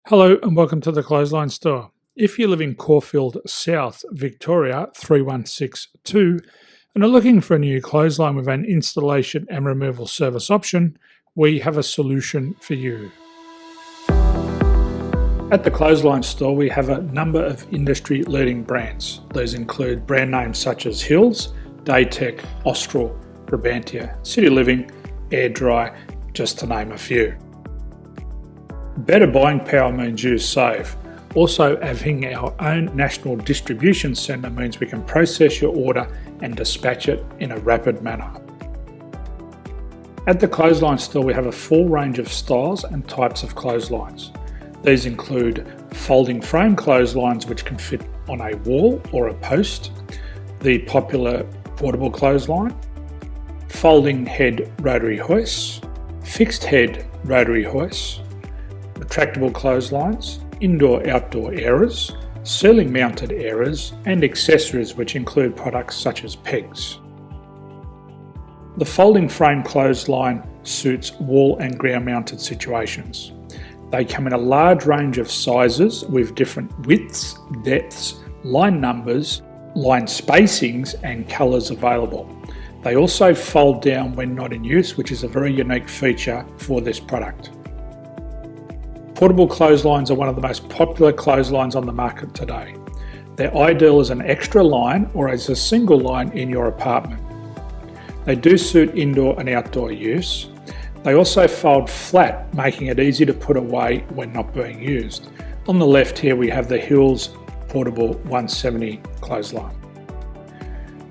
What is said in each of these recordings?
Hello and welcome to the Clothesline Store. If you live in Caulfield, South Victoria 3162 and are looking for a new clothesline with an installation and removal service option, we have a solution for you. At the Clothesline Store we have a number of industry leading brands. These include brand names such as Hills, Daytech, Austral, Brabantia, City Living, Air Dry, just to name a few. Better buying power means you save. Also, having our own national distribution centre means we can process your order and dispatch it in a rapid manner. At the Clothesline Store we have a full range of styles and types of clotheslines. These include folding frame clotheslines which can fit on a wall or a post, the popular portable clothesline, folding head rotary hoists, fixed head rotary hoists, retractable clotheslines, indoor-outdoor airers, ceiling mounted airers and accessories which include products such as pegs. The folding frame clothesline suits wall and ground mounted situations. They come in a large range of sizes with different widths, depths, line numbers, line spacings and colours available. They also fold down when not in use, which is a very unique feature for this product. Portable clotheslines are one of the most popular clotheslines on the market today. They're ideal as an extra line or as a single line in your apartment. They do suit indoor and outdoor use. They also fold flat, making it easy to put away when not being used. On the left here we have the Hills Portable 170 clothesline.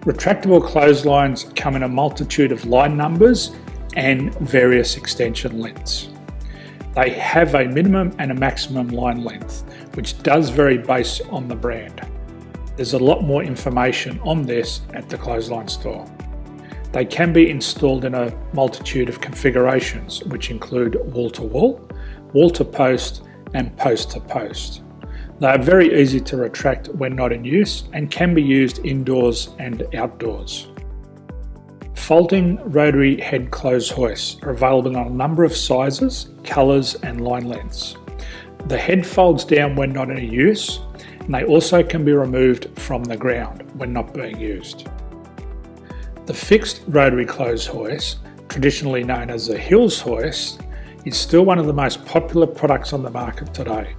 Retractable clotheslines come in a multitude of line numbers and various extension lengths. They have a minimum and a maximum line length, which does vary based on the brand. There's a lot more information on this at the Clothesline Store. They can be installed in a multitude of configurations, which include wall-to-wall, wall-to-post and post-to-post. They are very easy to retract when not in use and can be used indoors and outdoors. Folding rotary head clothes hoists are available in a number of sizes, colours and line lengths. The head folds down when not in use and they also can be removed from the ground when not being used. The fixed rotary clothes hoist, traditionally known as the Hills hoist, is still one of the most popular products on the market today.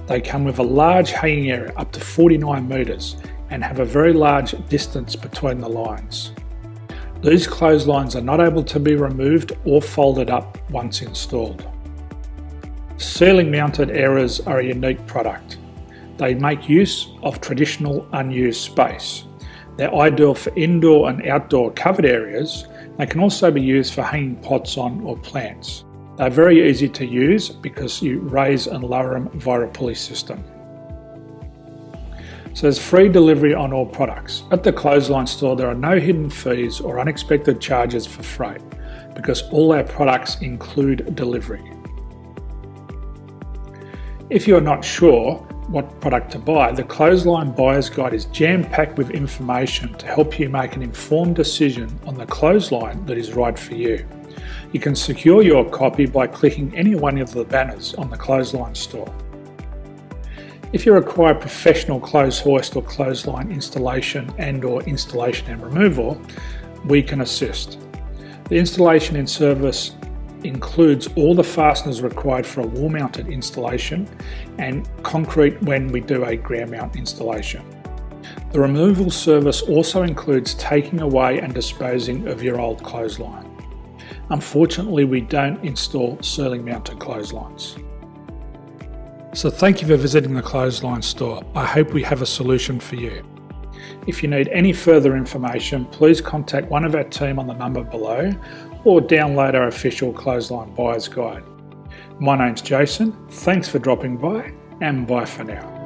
They come with a large hanging area up to 49 metres and have a very large distance between the lines. These clotheslines are not able to be removed or folded up once installed. Ceiling mounted airers are a unique product. They make use of traditional unused space. They're ideal for indoor and outdoor covered areas. They can also be used for hanging pots on or plants. They're very easy to use because you raise and lower them via a pulley system. So there's free delivery on all products. At the Clothesline Store there are no hidden fees or unexpected charges for freight because all our products include delivery. If you're not sure what product to buy, the Clothesline Buyer's Guide is jam-packed with information to help you make an informed decision on the clothesline that is right for you. You can secure your copy by clicking any one of the banners on the Clothesline Store. If you require professional clothes hoist or clothesline installation and removal, we can assist. The installation and service includes all the fasteners required for a wall mounted installation and concrete when we do a ground mount installation. The removal service also includes taking away and disposing of your old clothesline. Unfortunately, we don't install ceiling mounted clotheslines. So thank you for visiting the Clothesline Store. I hope we have a solution for you. If you need any further information, please contact one of our team on the number below or download our official Clothesline Buyer's Guide. My name's Jason, thanks for dropping by and bye for now.